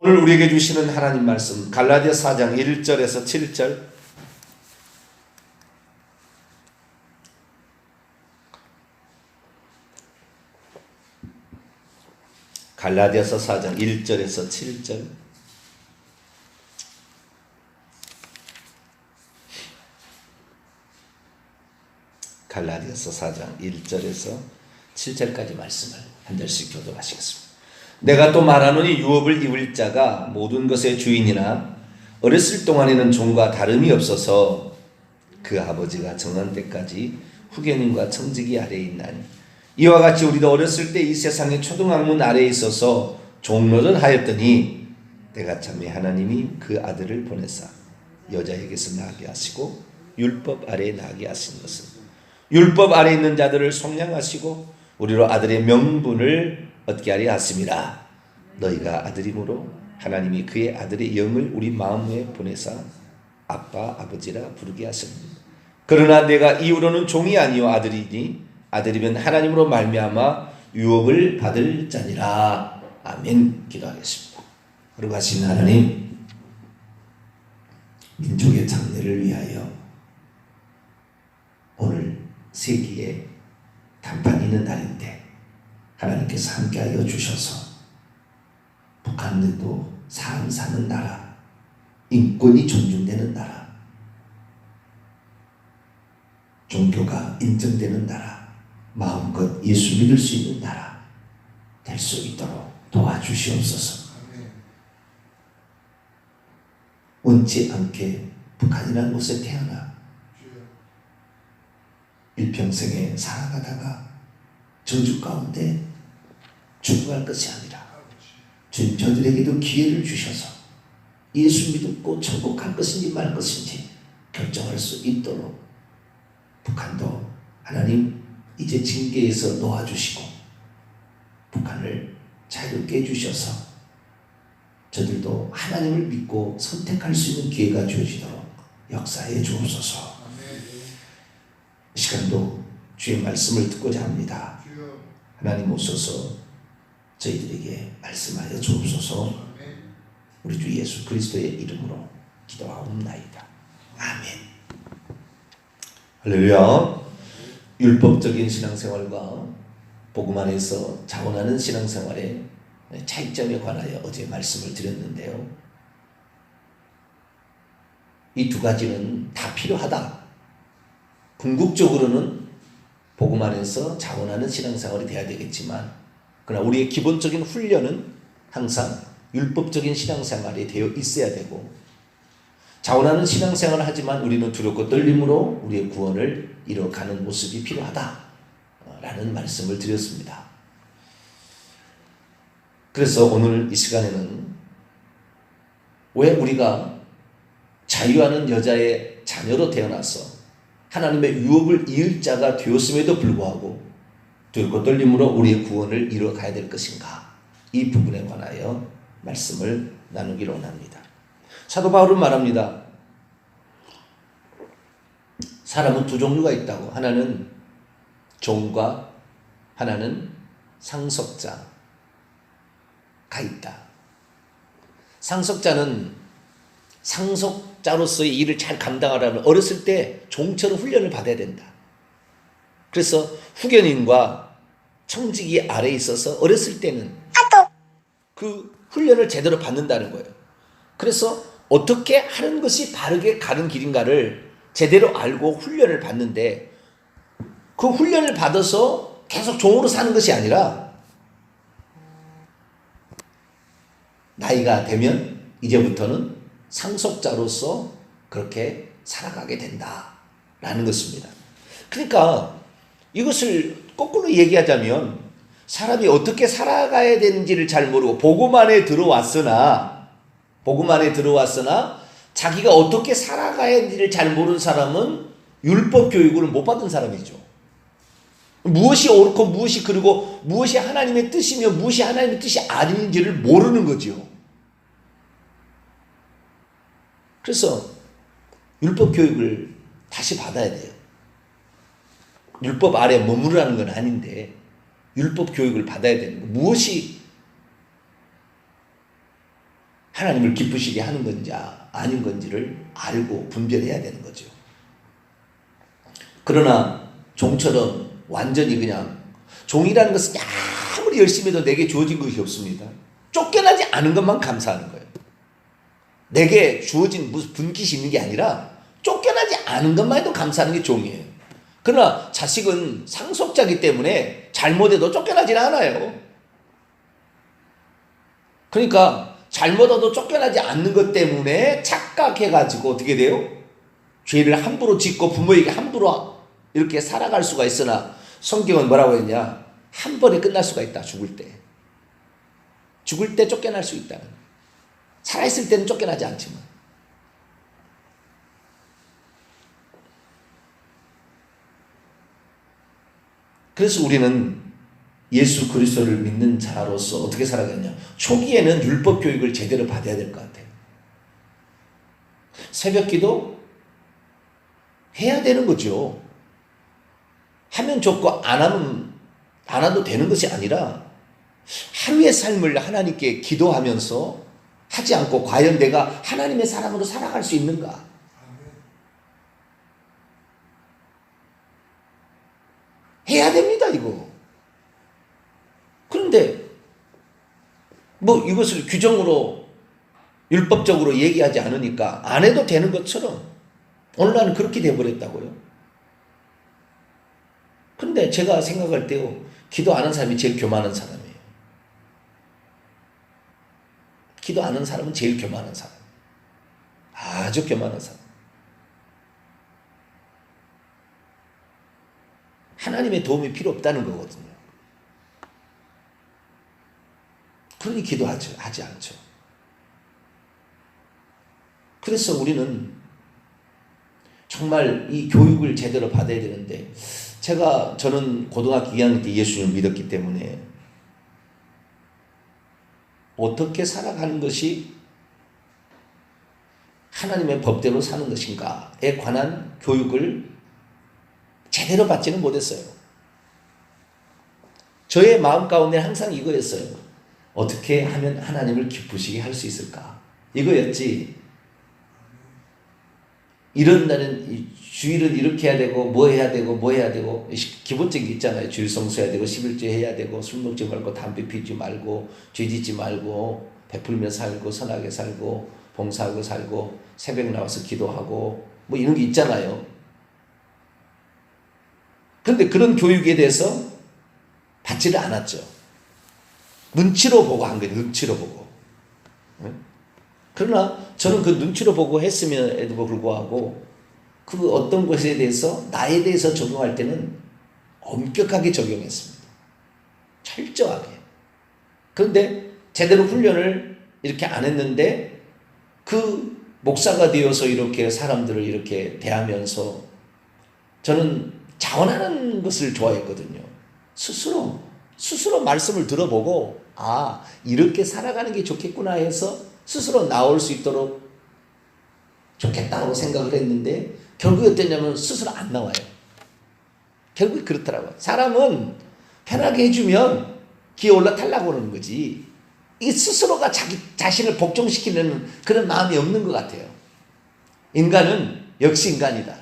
오늘 우리에게 주시는 하나님 말씀 갈라디아 4장 1절에서 7절, 갈라디아서 4장 1절에서 7절, 갈라디아서 4장 1절에서 7절까지 말씀을 한 절씩 교독하시겠습니다. 내가 또 말하노니 유업을 입을 자가 모든 것의 주인이나 어렸을 동안에는 종과 다름이 없어서 그 아버지가 정한 때까지 후견인과 청지기 아래에 있나니 이와 같이 우리도 어렸을 때 이 세상의 초등학문 아래에 있어서 종노릇 하였더니 때가 참에 하나님이 그 아들을 보내사 여자에게서 나게 하시고 율법 아래에 나게 하신 것은 율법 아래에 있는 자들을 속량하시고 우리로 아들의 명분을 얻게 하려 하심이라. 너희가 아들이므로 하나님이 그의 아들의 영을 우리 마음에 보내사 아빠 아버지라 부르게 하셨습니다. 그러나 내가 이후로는 종이 아니요 아들이니 아들이면 하나님으로 말미암아 유업을 받을 자니라. 아멘. 기도하겠습니다. 거룩하신 하나님, 민족의 장래를 위하여 오늘 세기에 단판이 있는 날인데 하나님께서 함께하여 주셔서 북한도 사람 사는 나라, 인권이 존중되는 나라, 종교가 인정되는 나라, 마음껏 예수 믿을 수 있는 나라 될 수 있도록 도와주시옵소서. 원치 않게 북한이라는 곳에 태어나 일평생에 살아가다가 저주 가운데 죽어갈 것이 아니라 주님 저들에게도 기회를 주셔서 예수 믿고 천국 갈 것인지 말 것인지 결정할 수 있도록 북한도 하나님 이제 징계에서 놓아주시고 북한을 자유롭게 해주셔서 저들도 하나님을 믿고 선택할 수 있는 기회가 주어지도록 역사해 주옵소서. 이 시간도 주의 말씀을 듣고자 합니다. 하나님 오소서 저희들에게 말씀하여 주옵소서. 우리 주 예수 그리스도의 이름으로 기도하옵나이다. 아멘. 할렐루야. 율법적인 신앙생활과 복음 안에서 자원하는 신앙생활의 차이점에 관하여 어제 말씀을 드렸는데요. 이 두 가지는 다 필요하다. 궁극적으로는 복음 안에서 자원하는 신앙생활이 돼야 되겠지만 그러나 우리의 기본적인 훈련은 항상 율법적인 신앙생활이 되어 있어야 되고 자원하는 신앙생활을 하지만 우리는 두렵고 떨림으로 우리의 구원을 이뤄가는 모습이 필요하다라는 말씀을 드렸습니다. 그래서 오늘 이 시간에는 왜 우리가 자유하는 여자의 자녀로 태어나서 하나님의 유업을 이을 자가 되었음에도 불구하고 두렵고 떨림으로 우리의 구원을 이뤄가야 될 것인가, 이 부분에 관하여 말씀을 나누기로 원합니다. 사도 바울은 말합니다. 사람은 두 종류가 있다고. 하나는 종과 하나는 상속자가 있다. 상속자는 상속자로서의 일을 잘 감당하려면 어렸을 때 종처럼 훈련을 받아야 된다. 그래서 후견인과 청지기 아래에 있어서 어렸을 때는 그 훈련을 제대로 받는다는 거예요. 그래서 어떻게 하는 것이 바르게 가는 길인가를 제대로 알고 훈련을 받는데 그 훈련을 받아서 계속 종으로 사는 것이 아니라 나이가 되면 이제부터는 상속자로서 그렇게 살아가게 된다라는 것입니다. 그러니까 이것을 거꾸로 얘기하자면 사람이 어떻게 살아가야 되는지를 잘 모르고 복음 안에 들어왔으나 자기가 어떻게 살아가야 하는지를 잘 모르는 사람은 율법 교육을 못 받은 사람이죠. 무엇이 옳고 무엇이 그르고 무엇이 하나님의 뜻이며 무엇이 하나님의 뜻이 아닌지를 모르는 거죠. 그래서 율법 교육을 다시 받아야 돼요. 율법 아래 머무르라는 건 아닌데 율법 교육을 받아야 되는 거. 무엇이 하나님을 기쁘시게 하는 건지 아닌 건지를 알고 분별해야 되는 거죠. 그러나 종처럼 완전히 그냥, 종이라는 것은 아무리 열심히 해도 내게 주어진 것이 없습니다. 쫓겨나지 않은 것만 감사하는 거예요. 내게 주어진 무슨 분깃이 있는 게 아니라 쫓겨나지 않은 것만 해도 감사하는 게 종이에요. 그러나 자식은 상속자이기 때문에 잘못해도 쫓겨나지는 않아요. 그러니까 잘못해도 쫓겨나지 않는 것 때문에 착각해가지고 어떻게 돼요? 죄를 함부로 짓고 부모에게 함부로 이렇게 살아갈 수가 있으나, 성경은 뭐라고 했냐? 한 번에 끝날 수가 있다. 죽을 때. 죽을 때 쫓겨날 수 있다. 살아있을 때는 쫓겨나지 않지만. 그래서 우리는 예수 그리스도를 믿는 자로서 어떻게 살아가냐? 초기에는 율법 교육을 제대로 받아야 될 것 같아요. 새벽 기도 해야 되는 거죠. 하면 좋고 안 해도 되는 것이 아니라 하루의 삶을 하나님께 기도하면서 하지 않고 과연 내가 하나님의 사람으로 살아갈 수 있는가? 해야 됩니다, 이거. 그런데 뭐 이것을 규정으로 율법적으로 얘기하지 않으니까 안 해도 되는 것처럼 오늘날은 그렇게 돼버렸다고요. 근데 제가 생각할 때요, 기도 안 하는 사람이 제일 교만한 사람이에요. 기도 안 하는 사람은 제일 교만한 사람. 아주 교만한 사람. 하나님의 도움이 필요 없다는 거거든요. 그러니 하지 않죠. 그래서 우리는 정말 이 교육을 제대로 받아야 되는데, 저는 고등학교 2학년 때 예수님을 믿었기 때문에 어떻게 살아가는 것이 하나님의 법대로 사는 것인가에 관한 교육을 제대로 받지는 못했어요. 저의 마음 가운데 항상 이거였어요. 어떻게 하면 하나님을 기쁘시게 할 수 있을까? 이거였지. 이런 날은 주일은 이렇게 해야 되고 뭐 해야 되고 기본적인 게 있잖아요. 주일 성수해야 되고 11조 해야 되고 술 먹지 말고 담배 피우지 말고 죄 짓지 말고 베풀며 살고 선하게 살고 봉사하고 살고 새벽 나와서 기도하고 뭐 이런 게 있잖아요. 그런데 그런 교육에 대해서 받지를 않았죠. 눈치로 보고 한 거예요. 눈치로 보고. 그러나 저는 그 눈치로 보고 했음에도 불구하고 그 어떤 것에 대해서 나에 대해서 적용할 때는 엄격하게 적용했습니다. 철저하게. 그런데 제대로 훈련을 이렇게 안 했는데 그 목사가 되어서 이렇게 사람들을 이렇게 대하면서 저는 자원하는 것을 좋아했거든요. 스스로 말씀을 들어보고 이렇게 살아가는 게 좋겠구나 해서 스스로 나올 수 있도록 좋겠다고 생각을 했는데 결국에 어땠냐면 스스로 안 나와요. 결국에 그렇더라고요. 사람은 편하게 해주면 기어 올라타려고 그러는 거지, 이 스스로가 자기 자신을 복종시키는 그런 마음이 없는 것 같아요. 인간은 역시 인간이다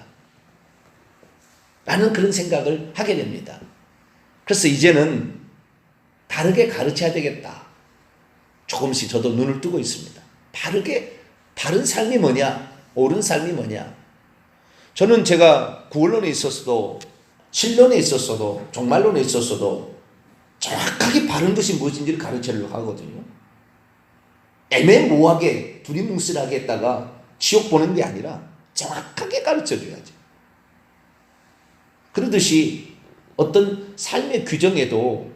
라는 그런 생각을 하게 됩니다. 그래서 이제는 다르게 가르쳐야 되겠다. 조금씩 저도 눈을 뜨고 있습니다. 바른 삶이 뭐냐? 옳은 삶이 뭐냐? 저는 제가 구원론에 있었어도 신론에 있었어도 종말론에 있었어도 정확하게 바른 것이 무엇인지를 가르치려고 하거든요. 애매모호하게 두리뭉실하게 했다가 지옥 보는 게 아니라 정확하게 가르쳐줘야죠. 그러듯이 어떤 삶의 규정에도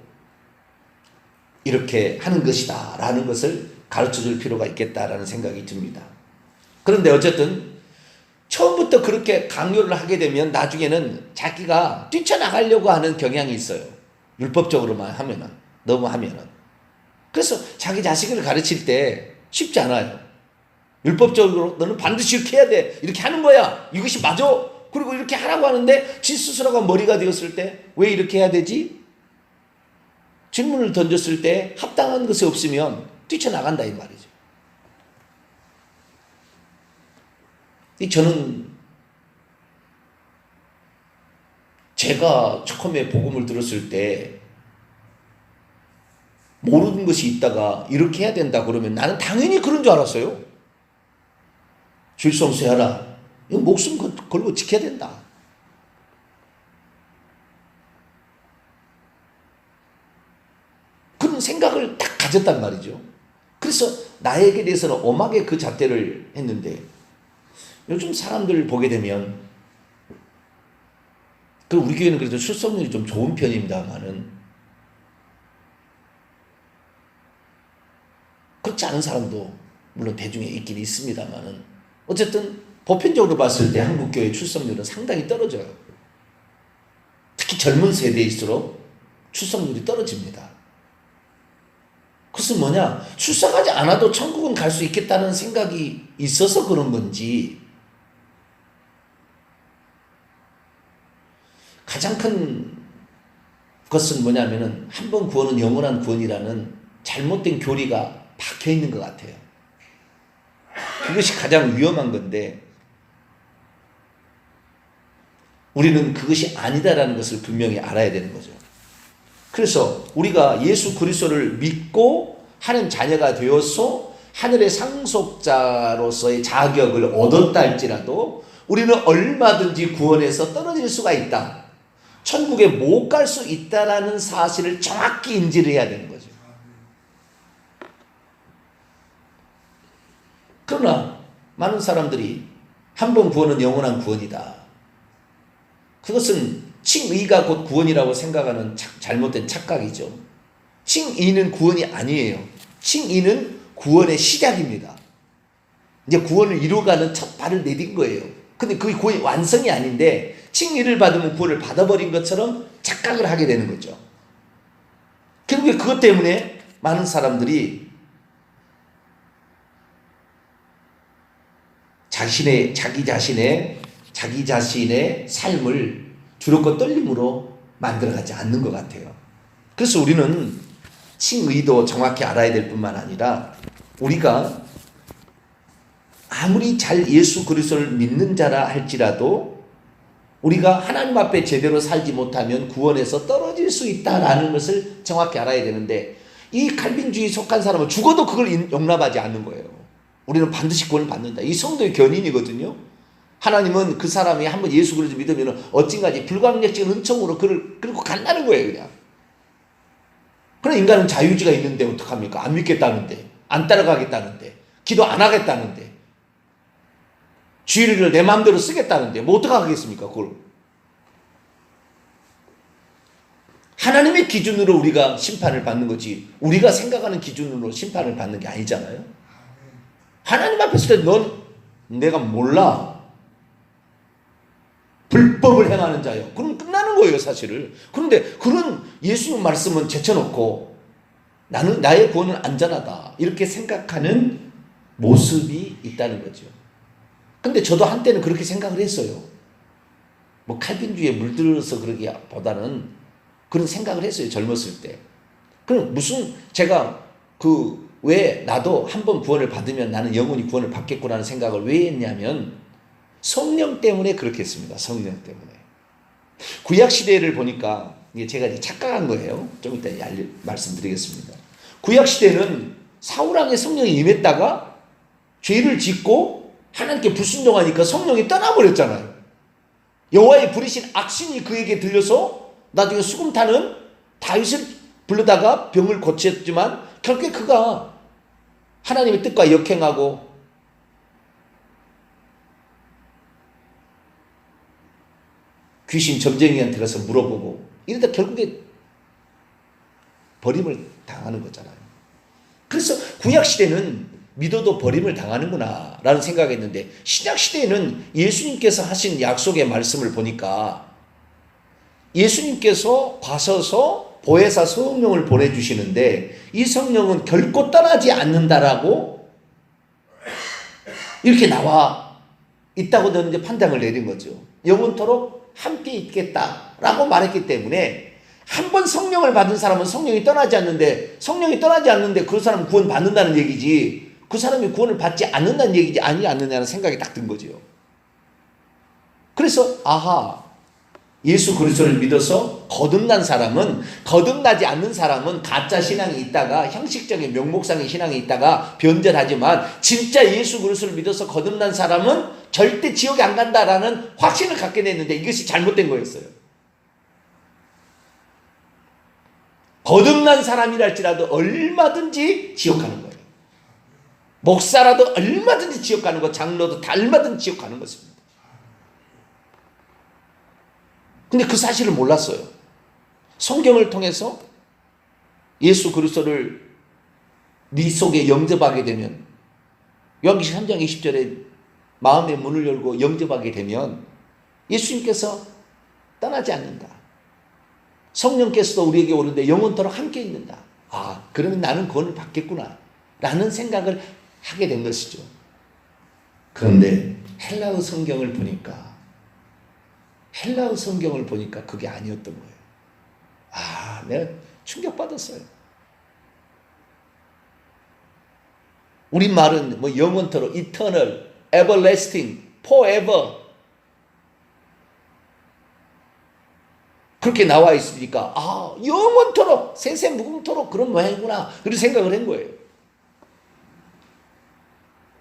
이렇게 하는 것이다 라는 것을 가르쳐줄 필요가 있겠다라는 생각이 듭니다. 그런데 어쨌든 처음부터 그렇게 강요를 하게 되면 나중에는 자기가 뛰쳐나가려고 하는 경향이 있어요. 율법적으로만 하면은, 너무 하면은. 그래서 자기 자식을 가르칠 때 쉽지 않아요. 율법적으로 너는 반드시 이렇게 해야 돼, 이렇게 하는 거야, 이것이 맞아, 그리고 이렇게 하라고 하는데 지 스스로가 머리가 되었을 때 왜 이렇게 해야 되지? 질문을 던졌을 때 합당한 것이 없으면 뛰쳐나간다 이 말이죠. 저는 제가 처음에 복음을 들었을 때 모르는 것이 있다가 이렇게 해야 된다 그러면 나는 당연히 그런 줄 알았어요. 주일성수해라. 이거 목숨 걸고 지켜야 된다. 그런 생각을 딱 가졌단 말이죠. 그래서 나에게 대해서는 엄하게 그 잣대를 했는데 요즘 사람들 보게 되면 우리 교회는 그래도 출석률이 좀 좋은 편입니다만은 그렇지 않은 사람도 물론 대중에 있긴 있습니다만은 어쨌든 보편적으로 봤을 때 한국 교회 출석률은 상당히 떨어져요. 특히 젊은 세대일수록 출석률이 떨어집니다. 그것은 뭐냐? 출석하지 않아도 천국은 갈 수 있겠다는 생각이 있어서 그런 건지 가장 큰 것은 뭐냐면은 한 번 구원은 영원한 구원이라는 잘못된 교리가 박혀 있는 것 같아요. 그것이 가장 위험한 건데 우리는 그것이 아니다라는 것을 분명히 알아야 되는 거죠. 그래서 우리가 예수 그리스도를 믿고 하나님 자녀가 되어서 하늘의 상속자로서의 자격을 얻었다 할지라도 우리는 얼마든지 구원에서 떨어질 수가 있다. 천국에 못 갈 수 있다라는 사실을 정확히 인지를 해야 되는 거죠. 그러나 많은 사람들이 한 번 구원은 영원한 구원이다. 그것은 칭의가 곧 구원이라고 생각하는 잘못된 착각이죠. 칭의는 구원이 아니에요. 칭의는 구원의 시작입니다. 이제 구원을 이루어가는 첫 발을 내딘 거예요. 근데 그게 구원이 완성이 아닌데 칭의를 받으면 구원을 받아버린 것처럼 착각을 하게 되는 거죠. 결국에 그것 때문에 많은 사람들이 자기 자신의 삶을 두렵고 떨림으로 만들어가지 않는 것 같아요. 그래서 우리는 칭의도 정확히 알아야 될 뿐만 아니라 우리가 아무리 잘 예수 그리스도를 믿는 자라 할지라도 우리가 하나님 앞에 제대로 살지 못하면 구원에서 떨어질 수 있다라는 것을 정확히 알아야 되는데 이 칼빈주의 속한 사람은 죽어도 그걸 용납하지 않는 거예요. 우리는 반드시 구원을 받는다. 이 성도의 견인이거든요. 하나님은 그 사람이 한번 예수 그리스도 믿으면 어찌까지 불가항력적인 은총으로 그를 끌고 간다는 거예요. 그냥. 그럼 인간은 자유의지가 있는데 어떡합니까? 안 믿겠다는데, 안 따라가겠다는데, 기도 안 하겠다는데, 주의를 내 마음대로 쓰겠다는데 뭐 어떡하겠습니까? 그걸. 하나님의 기준으로 우리가 심판을 받는 거지 우리가 생각하는 기준으로 심판을 받는 게 아니잖아요. 하나님 앞에 있을 때 넌 내가 몰라. 불법을 행하는 자요. 그럼 끝나는 거예요, 사실을. 그런데 그런 예수님 말씀은 제쳐놓고 나는 나의 구원은 안전하다. 이렇게 생각하는 모습이 있다는 거죠. 근데 저도 한때는 그렇게 생각을 했어요. 뭐 칼빈주의에 물들어서 그러기보다는 그런 생각을 했어요. 젊었을 때. 그럼 무슨 제가 왜 나도 한번 구원을 받으면 나는 영원히 구원을 받겠구나라는 생각을 왜 했냐면 성령 때문에 그렇게 했습니다. 성령 때문에. 구약시대를 보니까 이게 제가 이제 착각한 거예요. 좀 이따 말씀드리겠습니다. 구약시대는 사울왕의 성령이 임했다가 죄를 짓고 하나님께 불순종하니까 성령이 떠나버렸잖아요. 여호와의 부리신 악신이 그에게 들려서 나중에 수금 타는 다윗을 불러다가 병을 고쳤지만 결국에 그가 하나님의 뜻과 역행하고 귀신 점쟁이한테 가서 물어보고 이러다 결국에 버림을 당하는 거잖아요. 그래서 구약시대는 믿어도 버림을 당하는구나 라는 생각했는데 신약시대에는 예수님께서 하신 약속의 말씀을 보니까 예수님께서 가셔서 보혜사 성령을 보내주시는데 이 성령은 결코 떠나지 않는다라고 이렇게 나와 있다고 저는 이제 판단을 내린 거죠. 영원토록 함께 있겠다라고 말했기 때문에 한 번 성령을 받은 사람은 성령이 떠나지 않는데 그 사람은 구원 받는다는 얘기지 그 사람이 구원을 받지 않는다는 얘기지 아니 않느냐는 생각이 딱 든 거죠. 그래서 예수 그리스도를 믿어서 거듭나지 않는 사람은 가짜 신앙이 있다가 형식적인 명목상의 신앙이 있다가 변절하지만 진짜 예수 그리스도를 믿어서 거듭난 사람은 절대 지옥에 안 간다라는 확신을 갖게 됐는데 이것이 잘못된 거였어요. 거듭난 사람이랄지라도 얼마든지 지옥 가는 거예요. 목사라도 얼마든지 지옥 가는 거, 장로도 다 얼마든지 지옥 가는 것입니다. 근데 그 사실을 몰랐어요. 성경을 통해서 예수 그리스도를 네 속에 영접하게 되면, 요한계시록 3장 20절에 마음의 문을 열고 영접하게 되면 예수님께서 떠나지 않는다. 성령께서도 우리에게 오는데 영원토록 함께 있는다. 그러면 나는 구원을 받겠구나 라는 생각을 하게 된 것이죠. 그런데 헬라어 성경을 보니까 그게 아니었던 거예요. 내가 충격받았어요. 우리말은 뭐 영원토록, eternal, everlasting, forever 그렇게 나와 있으니까 영원토록, 세세무궁토록 그런 모양이구나 그런 생각을 한 거예요.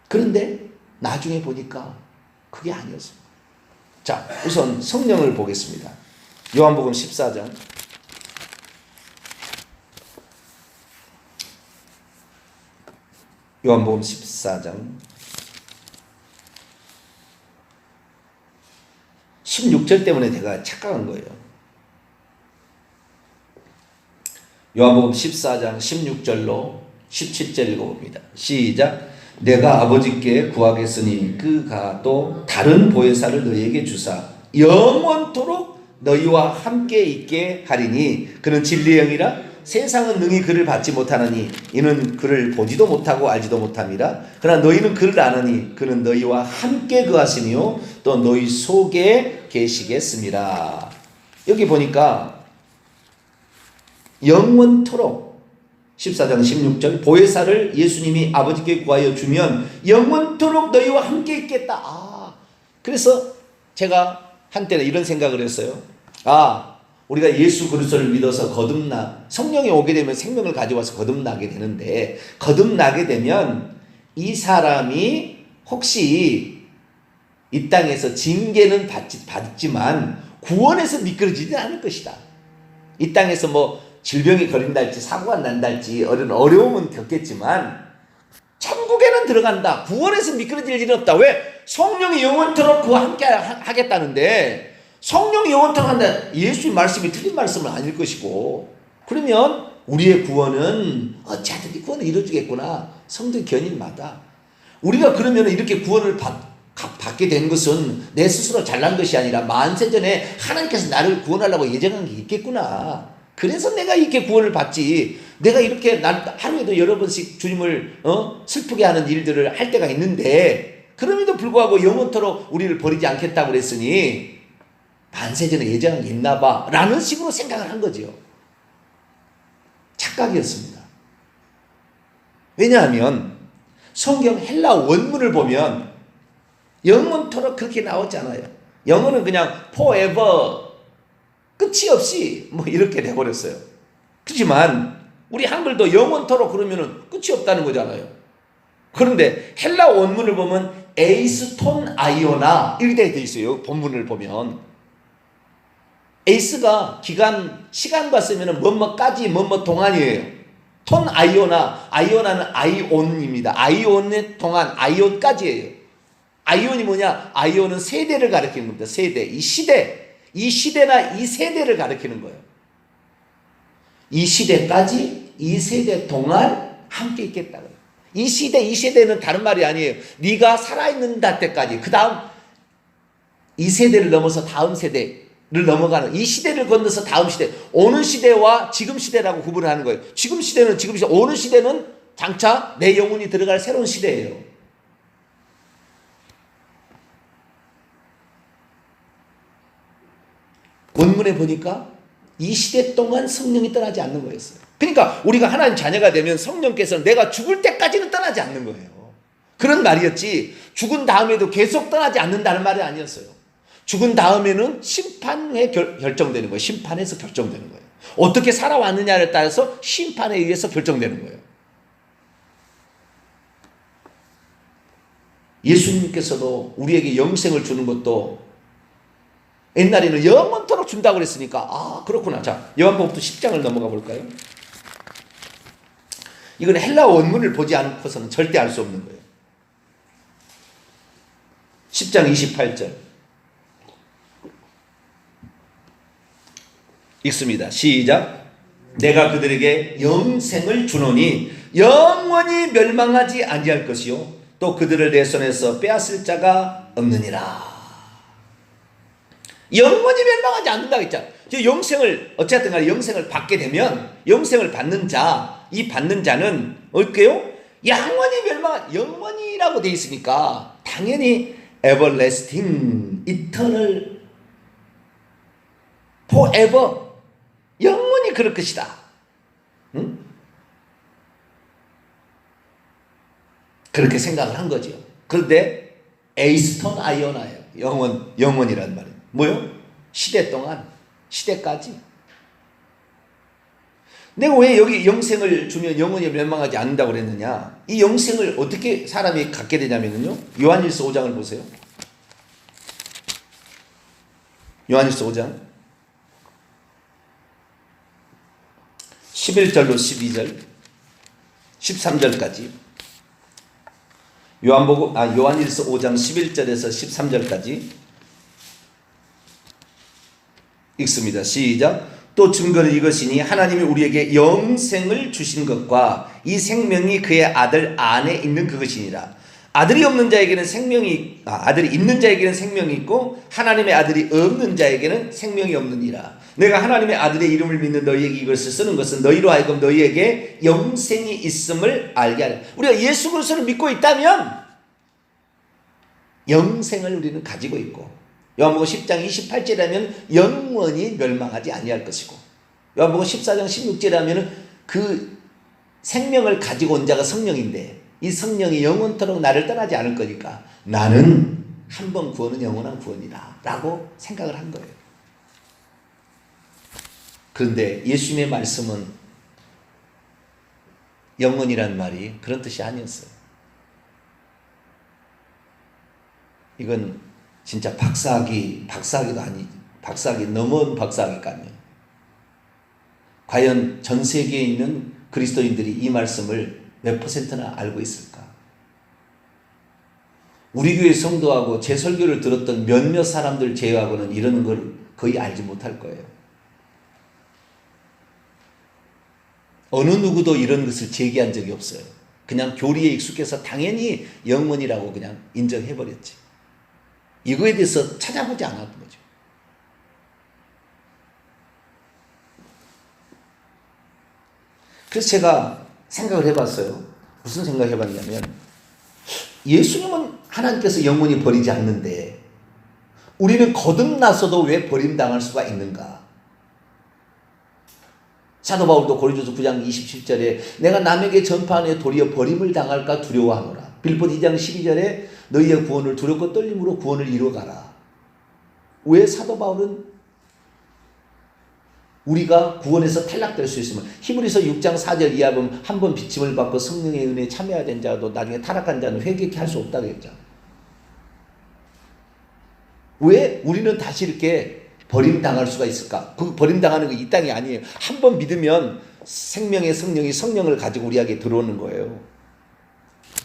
그런데 나중에 보니까 그게 아니었어요. 자, 우선 성령을 보겠습니다. 요한복음 14장. 요한복음 14장 16절 때문에 내가 착각한 거예요. 요한복음 14장 16절로 17절 읽어봅니다. 시작. 내가 아버지께 구하겠으니 그가 또 다른 보혜사를 너희에게 주사 영원토록 너희와 함께 있게 하리니 그는 진리의 영이라 세상은 능히 그를 받지 못하느니 이는 그를 보지도 못하고 알지도 못함이라. 그러나 너희는 그를 아느니 그는 너희와 함께 거하시며 또 너희 속에 계시겠습니다. 여기 보니까 영원토록 14장 16절 보혜사를 예수님이 아버지께 구하여 주면 영원토록 너희와 함께 있겠다. 그래서 제가 한때는 이런 생각을 했어요. 우리가 예수 그리스도를 믿어서 성령이 오게 되면 생명을 가져와서 거듭나게 되는데, 거듭나게 되면 이 사람이 혹시 이 땅에서 징계는 받지만 구원에서 미끄러지지 않을 것이다. 이 땅에서 뭐 질병이 걸린달지 사고가 난달지 어려움은 겪겠지만 천국에는 들어간다. 구원에서 미끄러질 일은 없다. 왜? 성령이 영원토록 그와 함께 하겠다는데, 성령이 영원토록 한다. 예수의 말씀이 틀린 말씀은 아닐 것이고, 그러면 우리의 구원은 어찌하든지 구원을 이루어주겠구나. 성도 견인마다 우리가 그러면 이렇게 구원을 받게 된 것은 내 스스로 잘난 것이 아니라 만세전에 하나님께서 나를 구원하려고 예정한 게 있겠구나. 그래서 내가 이렇게 구원을 받지. 내가 이렇게 하루에도 여러 번씩 주님을 슬프게 하는 일들을 할 때가 있는데, 그럼에도 불구하고 영원토록 우리를 버리지 않겠다고 그랬으니 만세전에 예정한 게 있나 봐 라는 식으로 생각을 한 거죠. 착각이었습니다. 왜냐하면 성경 헬라 원문을 보면 영원토록 그렇게 나오지 않아요. 영어는 그냥 forever, 끝이 없이 뭐 이렇게 돼버렸어요. 그렇지만 우리 한글도 영원토록 그러면은 끝이 없다는 거잖아요. 그런데 헬라 원문을 보면 에이스톤 아이오나 이렇게 되어 있어요. 본문을 보면 에이스가 시간과 쓰면은 뭐뭐까지 뭐뭐 동안이에요. 톤 아이오나, 아이오나는 아이온입니다. 아이온의 동안, 아이온까지예요. 아이온이 뭐냐? 아이온은 세대를 가리키는 겁니다. 세대, 이 시대나 이 세대를 가리키는 거예요. 이 시대까지, 이 세대 동안 함께 있겠다고요. 이 세대는 다른 말이 아니에요. 네가 살아있는 때까지, 그 다음 이 세대를 넘어서 다음 세대를 넘어가는, 이 시대를 건너서 다음 시대, 오는 시대와 지금 시대라고 구분을 하는 거예요. 지금 시대는 지금 시대, 오는 시대는 장차 내 영혼이 들어갈 새로운 시대예요. 원문에 보니까 이 시대 동안 성령이 떠나지 않는 거였어요. 그러니까 우리가 하나님 자녀가 되면 성령께서는 내가 죽을 때까지는 떠나지 않는 거예요. 그런 말이었지 죽은 다음에도 계속 떠나지 않는다는 말이 아니었어요. 죽은 다음에는 심판에 결정되는 거예요. 심판에서 결정되는 거예요. 어떻게 살아왔느냐에 따라서 심판에 의해서 결정되는 거예요. 예수님께서도 우리에게 영생을 주는 것도 옛날에는 영원토록 준다고 그랬으니까 아 그렇구나. 자, 요한복음 10장을 넘어가 볼까요? 이건 헬라 원문을 보지 않고서는 절대 알 수 없는 거예요. 10장 28절 읽습니다. 시작. 내가 그들에게 영생을 주노니 영원히 멸망하지 아니할 것이요 또 그들을 내 손에서 빼앗을 자가 없느니라. 영원히 멸망하지 않는다고 했잖아. 영생을 어쨌든 간에 영생을 받게 되면 영생을 받는 자, 이 받는 자는 어때요? 영원히라고 되어 있으니까 당연히 everlasting, eternal, forever, 영원히 그럴 것이다. 응? 그렇게 생각을 한 거죠. 그런데 에이스톤 아이오나예요. 영원이란 말이에요. 뭐요? 시대 동안, 시대까지. 내가 왜 여기 영생을 주면 영원히 멸망하지 않는다고 그랬느냐? 이 영생을 어떻게 사람이 갖게 되냐면요. 요한일서 5장을 보세요. 요한일서 5장 11절로 12절 13절까지 요한일서 5장 11절에서 13절까지 읽습니다. 시작. 또 증거는 이것이니 하나님이 우리에게 영생을 주신 것과 이 생명이 그의 아들 안에 있는 그것이니라. 아들이 없는 자에게는 아들이 있는 자에게는 생명이 있고 하나님의 아들이 없는 자에게는 생명이 없느니라. 내가 하나님의 아들의 이름을 믿는 너희에게 이것을 쓰는 것은 너희로 하여금 너희에게 영생이 있음을 알게 하려. 우리가 예수 그리스도를 믿고 있다면 영생을 우리는 가지고 있고 요한복음 10장 28절이라면 영원히 멸망하지 아니할 것이고 요한복음 14장 16절이라면 그 생명을 가지고 온 자가 성령인데 이 성령이 영원토록 나를 떠나지 않을 거니까 나는 한 번 구원은 영원한 구원이다 라고 생각을 한 거예요. 그런데 예수님의 말씀은 영원이란 말이 그런 뜻이 아니었어요. 이건 진짜 박사학위도 아니지. 박사학위 넘은 박사학위감이에요. 과연 전 세계에 있는 그리스도인들이 이 말씀을 몇 %나 알고 있을까? 우리 교회 성도하고 제 설교를 들었던 몇몇 사람들 제외하고는 이런 걸 거의 알지 못할 거예요. 어느 누구도 이런 것을 제기한 적이 없어요. 그냥 교리에 익숙해서 당연히 영원이라고 그냥 인정해버렸지. 이거에 대해서 찾아보지 않았던 거죠. 그래서 제가 생각을 해봤어요. 무슨 생각을 해봤냐면 예수님은 하나님께서 영원히 버리지 않는데 우리는 거듭나서도 왜 버림당할 수가 있는가? 사도 바울도 고린도서 9장 27절에 내가 남에게 전파하여 도리어 버림을 당할까 두려워하노라. 빌립보 2장 12절에 너희의 구원을 두렵고 떨림으로 구원을 이루어가라. 왜 사도 바울은 우리가 구원에서 탈락될 수 있으면 히브리서 6장 4절 이하 보면 한 번 빚짐을 받고 성령의 은혜에 참여된 자도 나중에 타락한 자는 회개케 할 수 없다고 했잖아. 왜 우리는 다시 이렇게 버림당할 수가 있을까? 그 버림당하는 게 이 땅이 아니에요. 한 번 믿으면 생명의 성령이 성령을 가지고 우리에게 들어오는 거예요.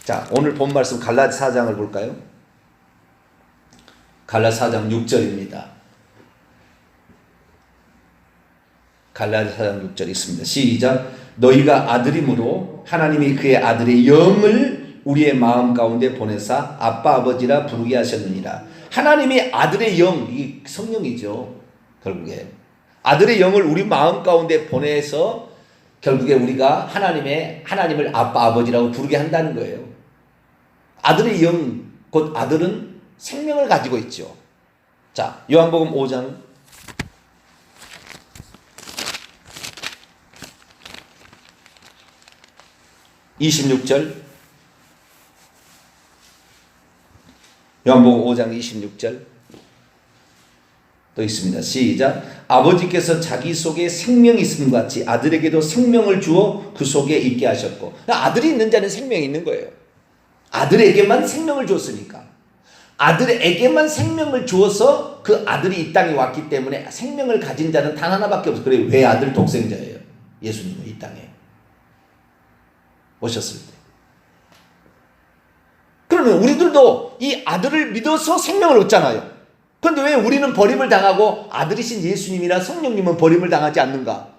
자, 오늘 본 말씀 갈라디아 4장을 볼까요? 갈라디아 4장 6절입니다. 갈라디아 4장 6절 있습니다. 시작. 너희가 아들이므로 하나님이 그의 아들의 영을 우리의 마음 가운데 보내사 아빠 아버지라 부르게 하셨느니라. 하나님이 아들의 영, 이 성령이죠. 결국에 아들의 영을 우리 마음 가운데 보내서 결국에 우리가 하나님을 아빠 아버지라고 부르게 한다는 거예요. 아들의 영, 곧 아들은 생명을 가지고 있죠. 자, 요한복음 5장 26절, 요한복음 5장 26절 또 있습니다. 시작. 아버지께서 자기 속에 생명이 있음 같이 아들에게도 생명을 주어 그 속에 있게 하셨고. 아들이 있는 자는 생명이 있는 거예요. 아들에게만 생명을 줬으니까. 아들에게만 생명을 주어서 그 아들이 이 땅에 왔기 때문에 생명을 가진 자는 단 하나밖에 없어요. 그래 왜 아들 독생자예요? 예수님은 이 땅에 오셨을 때. 그러면 우리들도 이 아들을 믿어서 생명을 얻잖아요. 그런데 왜 우리는 버림을 당하고 아들이신 예수님이나 성령님은 버림을 당하지 않는가?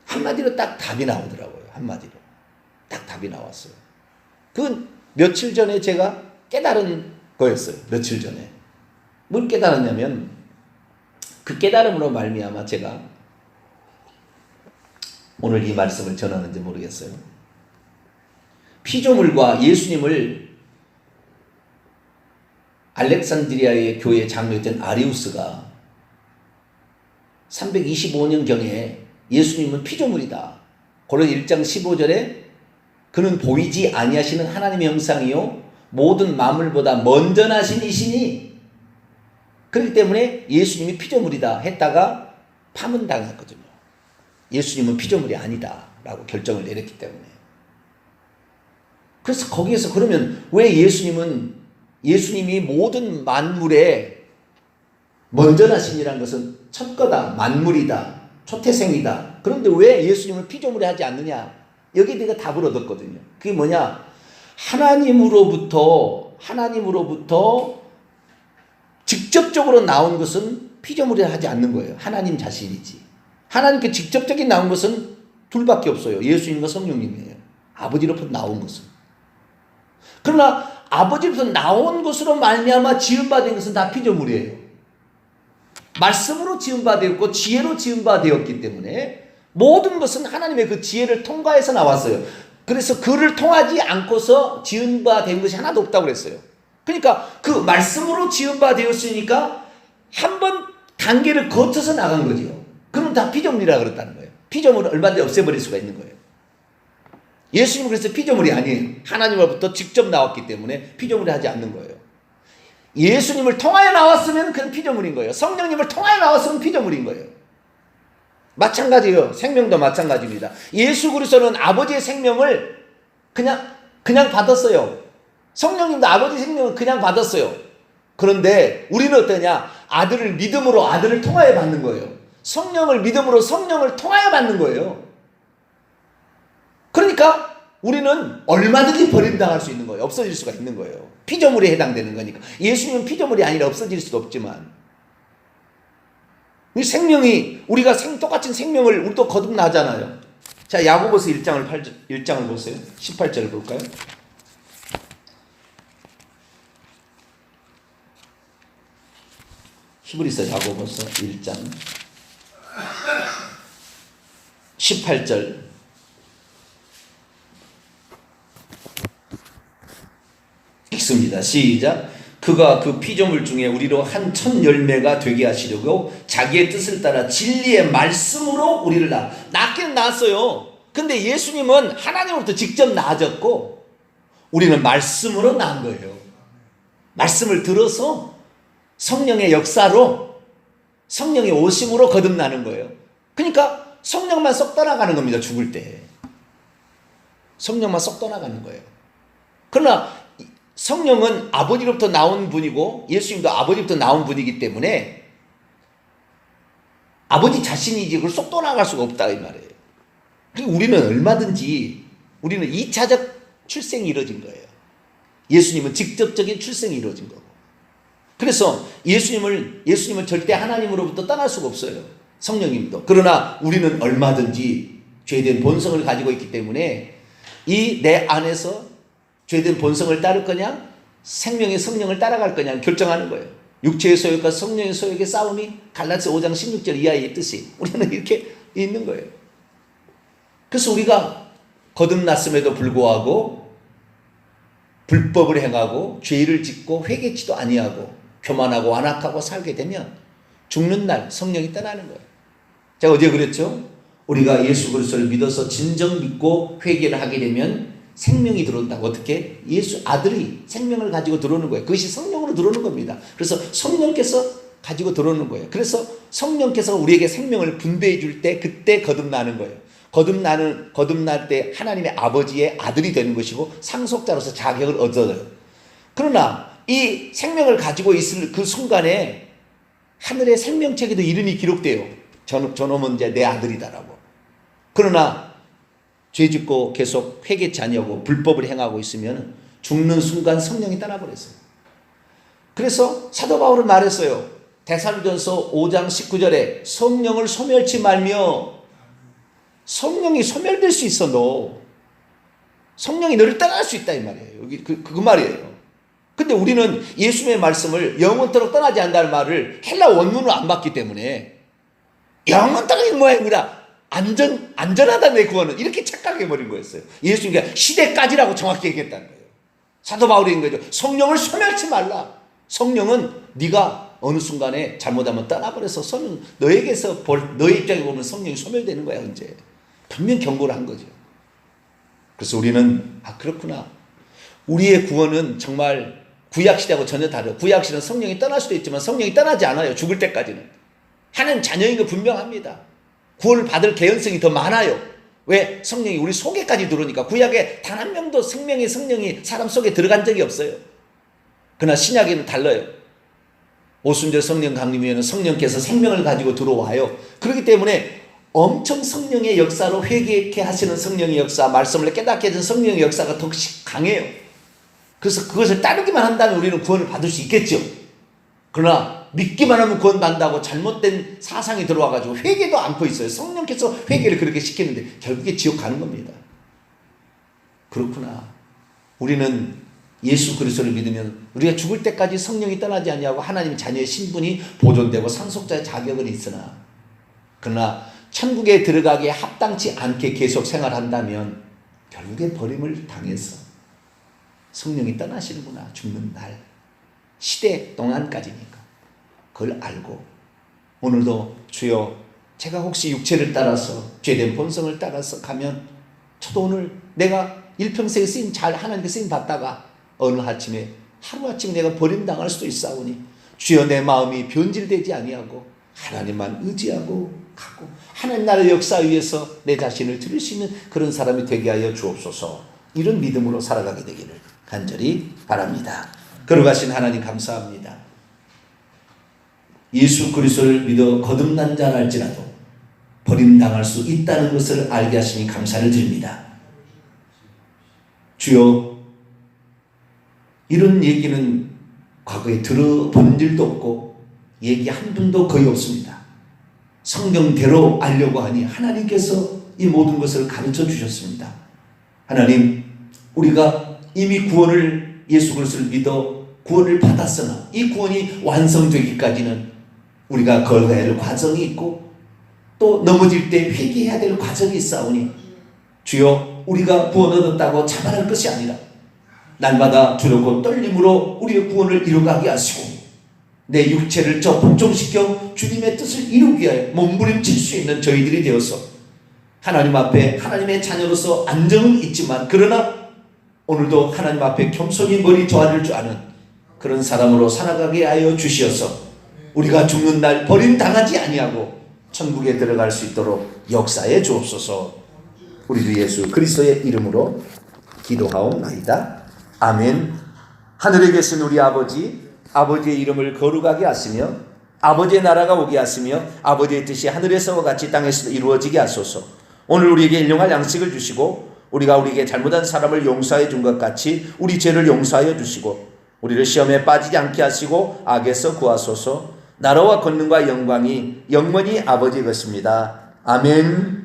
한마디로 딱 답이 나오더라고요. 한마디로. 딱 답이 나왔어요. 그건 며칠 전에 제가 깨달은 거였어요. 며칠 전에. 뭘 깨달았냐면 그 깨달음으로 말미암아 제가 오늘 이 말씀을 전하는지 모르겠어요. 피조물과 예수님을 알렉산드리아의 교회 장로였던 아리우스가 325년경에 예수님은 피조물이다. 고른 1장 15절에 그는 보이지 아니하시는 하나님의 형상이요 모든 만물보다 먼저 나신 이시니 그렇기 때문에 예수님이 피조물이다 했다가 파문당했거든요. 예수님은 피조물이 아니다 라고 결정을 내렸기 때문에. 그래서 거기에서 그러면 왜 예수님이 모든 만물에 먼저 나신이라는 것은 첫거다, 만물이다, 초태생이다. 그런데 왜 예수님을 피조물이 하지 않느냐? 여기에 내가 답을 얻었거든요. 그게 뭐냐? 하나님으로부터 직접적으로 나온 것은 피조물이 하지 않는 거예요. 하나님 자신이지. 하나님께 직접적인 나온 것은 둘밖에 없어요. 예수님과 성령님이에요. 아버지로부터 나온 것은. 그러나 아버지로부터 나온 것으로 말미암아 지음받은 것은 다 피조물이에요. 말씀으로 지음받았고 지혜로 지음받았기 때문에 모든 것은 하나님의 그 지혜를 통과해서 나왔어요. 그래서 그를 통하지 않고서 지음받은 것이 하나도 없다고 그랬어요. 그러니까 그 말씀으로 지음받았으니까 한 번 단계를 거쳐서 나간 거죠. 그럼 다 피조물이라 그랬다는 거예요. 피조물을 얼마든지 없애버릴 수가 있는 거예요. 예수님은 그래서 피조물이 아니에요. 하나님으로부터 직접 나왔기 때문에 피조물이 하지 않는 거예요. 예수님을 통하여 나왔으면 그건 피조물인 거예요. 성령님을 통하여 나왔으면 피조물인 거예요. 마찬가지예요. 생명도 마찬가지입니다. 예수 그리스도는 아버지의 생명을 그냥 받았어요. 성령님도 아버지 생명을 그냥 받았어요. 그런데 우리는 어떠냐? 아들을 믿음으로 아들을 통하여 받는 거예요. 성령을 믿음으로 성령을 통하여 받는 거예요. 그러니까 우리는 얼마든지 버림당할 수 있는 거예요. 없어질 수가 있는 거예요. 피조물에 해당되는 거니까. 예수님은 피조물이 아니라 없어질 수도 없지만 이 생명이 우리가 똑같은 생명을 우리도 거듭나잖아요. 자, 야고보서 1장을 보세요. 18절을 볼까요? 히브리서 야고보서 1장 18절 읽습니다. 시작. 그가 그 피조물 중에 우리로 한 첫 열매가 되게 하시려고 자기의 뜻을 따라 진리의 말씀으로 우리를 낳기는 낳았어요. 근데 예수님은 하나님으로부터 직접 낳아졌고 우리는 말씀으로 낳은 거예요. 말씀을 들어서 성령의 역사로 성령의 오심으로 거듭나는 거예요. 그러니까 성령만 쏙 떠나가는 겁니다. 죽을 때. 성령만 쏙 떠나가는 거예요. 그러나 성령은 아버지로부터 나온 분이고 예수님도 아버지로부터 나온 분이기 때문에 아버지 자신이지 그걸 쏙 떠나갈 수가 없다 이 말이에요. 그러니까 우리는 얼마든지 우리는 2차적 출생이 이루어진 거예요. 예수님은 직접적인 출생이 이루어진 거고. 그래서 예수님은 절대 하나님으로부터 떠날 수가 없어요. 성령님도. 그러나 우리는 얼마든지 죄된 본성을 가지고 있기 때문에 이 내 안에서 죄된 본성을 따를 거냐 생명의 성령을 따라갈 거냐 결정하는 거예요. 육체의 소욕과 성령의 소욕의 싸움이 갈라디아 5장 16절 이하에 있듯이 우리는 이렇게 있는 거예요. 그래서 우리가 거듭났음에도 불구하고 불법을 행하고 죄를 짓고 회개치도 아니하고 교만하고 완악하고 살게 되면 죽는 날 성령이 떠나는 거예요. 제가 어제 그랬죠. 우리가 예수 그리스도를 믿어서 진정 믿고 회개를 하게 되면 생명이 들어온다고. 어떻게? 예수 아들이 생명을 가지고 들어오는 거예요. 그것이 성령으로 들어오는 겁니다. 그래서 성령께서 가지고 들어오는 거예요. 그래서 성령께서 우리에게 생명을 분배해 줄 때 그때 거듭나는 거예요. 거듭날 때 하나님의 아버지의 아들이 되는 것이고 상속자로서 자격을 얻어요. 그러나 이 생명을 가지고 있을 그 순간에 하늘의 생명책에도 이름이 기록돼요. 저놈은 이제 내 아들이다라고. 그러나 죄짓고 계속 회개치 아니하고 불법을 행하고 있으면 죽는 순간 성령이 떠나버렸어요. 그래서 사도 바울은 말했어요. 데살로니가전서 5장 19절에 성령을 소멸치 말며. 성령이 소멸될 수 있어. 너 성령이 너를 떠날 수 있다 이 말이에요. 여기 그 말이에요. 근데 우리는 예수님의 말씀을 영원토록 떠나지 않는다는 말을 헬라 원문으로 안 봤기 때문에 영원토록 모양이라 안전하다 내 구원은 이렇게 착각해버린 거였어요. 예수님이 시대까지라고 정확히 얘기했다는 거예요. 사도 바울이 얘기한 거죠. 성령을 소멸치 말라. 성령은 네가 어느 순간에 잘못하면 떠나버려서 너에게서 너의 입장에 보면 성령이 소멸되는 거야. 언제 분명 경고를 한 거죠. 그래서 우리는 그렇구나. 우리의 구원은 정말 구약시대하고 전혀 다르요. 구약시대는 성령이 떠날 수도 있지만 성령이 떠나지 않아요. 죽을 때까지는. 하나님 자녀인 거 분명합니다. 구원을 받을 개연성이 더 많아요. 왜? 성령이 우리 속에까지 들어오니까. 구약에 단 한 명도 성령이 사람 속에 들어간 적이 없어요. 그러나 신약에는 달라요. 오순절 성령 강림에는 성령께서 생명을 가지고 들어와요. 그렇기 때문에 엄청 성령의 역사로 회개케 하시는 성령의 역사, 말씀을 깨닫게 해준 성령의 역사가 더 강해요. 그래서 그것을 따르기만 한다면 우리는 구원을 받을 수 있겠죠. 그러나 믿기만 하면 구원 받는다고 잘못된 사상이 들어와가지고 회개도 않고 있어요. 성령께서 회개를 그렇게 시키는데 결국에 지옥 가는 겁니다. 그렇구나. 우리는 예수 그리스도를 믿으면 우리가 죽을 때까지 성령이 떠나지 않냐고 하나님 자녀의 신분이 보존되고 상속자의 자격은 있으나, 그러나 천국에 들어가기에 합당치 않게 계속 생활한다면 결국에 버림을 당해서 성령이 떠나시는구나. 죽는 날 시대 동안까지니까 그걸 알고 오늘도 주여 제가 혹시 육체를 따라서 죄된 본성을 따라서 가면 저도 오늘 내가 일평생에 쓰임 잘 하나님께 쓰임 받다가 어느 아침에 하루아침에 내가 버림당할 수도 있사오니 주여 내 마음이 변질되지 아니하고 하나님만 의지하고 가고 하나님 나라의 역사 위에서 내 자신을 드릴 수 있는 그런 사람이 되게 하여 주옵소서. 이런 믿음으로 살아가게 되기를 간절히 바랍니다. 걸어가신 하나님 감사합니다. 예수 그리스도를 믿어 거듭난 자랄지라도 버림당할 수 있다는 것을 알게 하시니 감사를 드립니다. 주여, 이런 얘기는 과거에 들어본 일도 없고 얘기 한 분도 거의 없습니다. 성경대로 알려고 하니 하나님께서 이 모든 것을 가르쳐 주셨습니다. 하나님, 우리가 이미 구원을 예수 그리스도를 믿어 구원을 받았으나 이 구원이 완성되기까지는 우리가 걸어야 할 과정이 있고 또 넘어질 때 회개해야 될 과정이 있사오니 주여, 우리가 구원 얻었다고 자만할 것이 아니라 날마다 두렵고 떨림으로 우리의 구원을 이루가게 하시고 내 육체를 복종시켜 주님의 뜻을 이루기 위하여 몸부림칠 수 있는 저희들이 되어서 하나님 앞에 하나님의 자녀로서 안정은 있지만 그러나 오늘도 하나님 앞에 겸손히 머리 조아릴 줄 아는 그런 사람으로 살아가게 하여 주시어서 우리가 죽는 날 버림당하지 아니하고 천국에 들어갈 수 있도록 역사해 주옵소서. 우리 주 예수 그리스도의 이름으로 기도하옵나이다. 아멘. 하늘에 계신 우리 아버지, 아버지의 이름을 거룩하게 하시며 아버지의 나라가 오게 하시며 아버지의 뜻이 하늘에서와 같이 땅에서도 이루어지게 하소서. 오늘 우리에게 일용할 양식을 주시고 우리가 우리에게 잘못한 사람을 용서해 준 것 같이 우리 죄를 용서하여 주시고 우리를 시험에 빠지지 않게 하시고 악에서 구하소서. 나라와 권능과 영광이 영원히 아버지의 것입니다. 아멘.